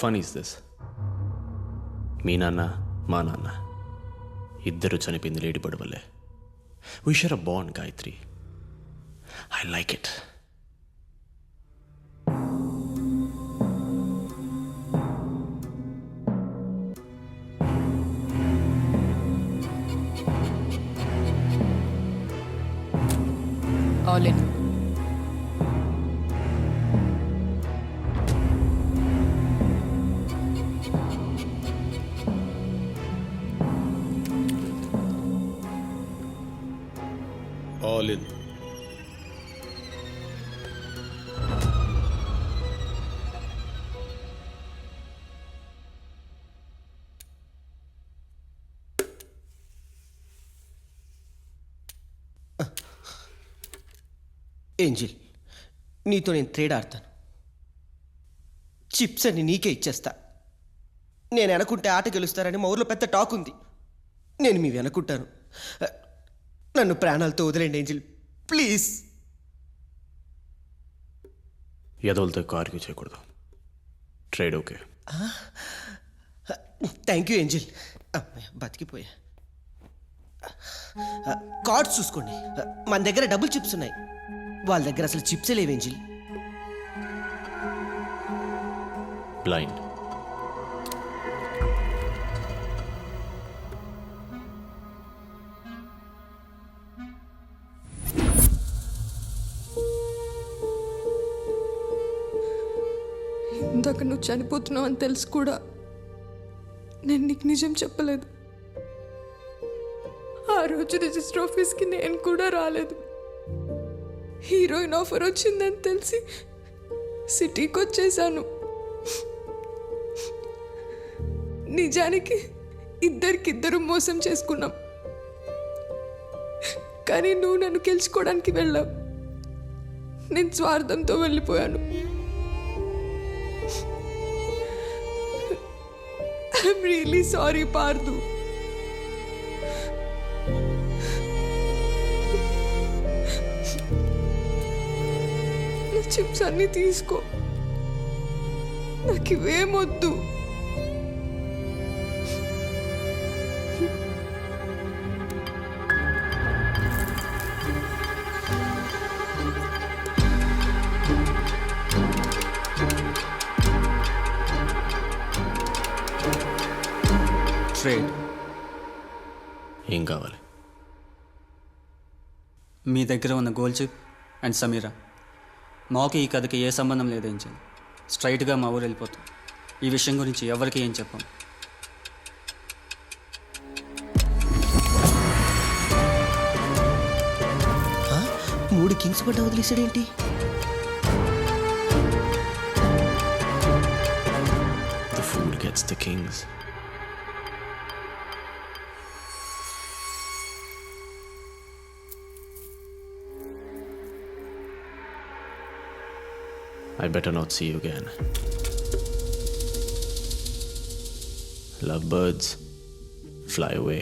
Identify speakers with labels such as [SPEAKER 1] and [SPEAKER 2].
[SPEAKER 1] Fun is this? మీ నాన్న మా నాన్న ఇద్దరు చనిపోయింది లేడీ బర్డ్ వల్లే. We share a bond, Gayatri. I like it.
[SPEAKER 2] All in.
[SPEAKER 3] All in.
[SPEAKER 4] Angel, నీతో నేను ట్రేడ్ ఆడతాను. చిప్స్ అని నీకే ఇచ్చేస్తా. నేను వెనకుంటే ఆట గెలుస్తారని మా ఊర్లో పెద్ద టాక్ ఉంది. నేను మీ వెనకుంటాను. నన్ను ప్రాణాలతో వదిలేండి ఏంజిల్, ప్లీజ్.
[SPEAKER 1] ఎదవలతో ఎక్కువ ఆర్గ్యూ చేయకూడదు. Trade okay.
[SPEAKER 4] Thank you angel. అమ్మాయి బతికిపోయా. కార్డ్స్ చూసుకోండి. మన దగ్గర డబుల్ చిప్స్ ఉన్నాయి, వాళ్ళ దగ్గర అసలు చిప్సే లేవు ఏంజిల్.
[SPEAKER 1] బ్లైండ్.
[SPEAKER 5] ఇందాక నువ్వు చనిపోతున్నావు అని తెలుసు కూడా నేను నీకు నిజం చెప్పలేదు. ఆ రోజు రిజిస్టర్ ఆఫీస్కి నేను కూడా రాలేదు. హీరోయిన్ ఆఫర్ వచ్చిందని తెలిసి సిటీకి వచ్చేసాను. నిజానికి ఇద్దరికిద్దరు మోసం చేసుకున్నాం, కానీ నువ్వు నన్ను గెలుచుకోవడానికి వెళ్ళావు. నేను స్వార్థంతో వెళ్ళిపోయాను. I'm really sorry Pardhu. నా చిప్స్ అన్నీ తీసుకో, నాకు ఇవేమొద్దు.
[SPEAKER 6] ట్రేడ్.
[SPEAKER 1] ఏం కావాలి?
[SPEAKER 6] మీ దగ్గర ఉన్న గోల్డ్ చిప్ అండ్ సమీరా. మాకు ఈ కథకి ఏ సంబంధం లేదు ఏంజల్. స్ట్రైట్గా మా ఊరు వెళ్ళిపోతాం. ఈ విషయం గురించి ఎవరికి ఏం చెప్పాం.
[SPEAKER 4] మూడు కింగ్స్ పడ్డ వదిలేసాడేంటి?
[SPEAKER 1] The fool gets the kings. I better not see you again. Lovebirds, fly away.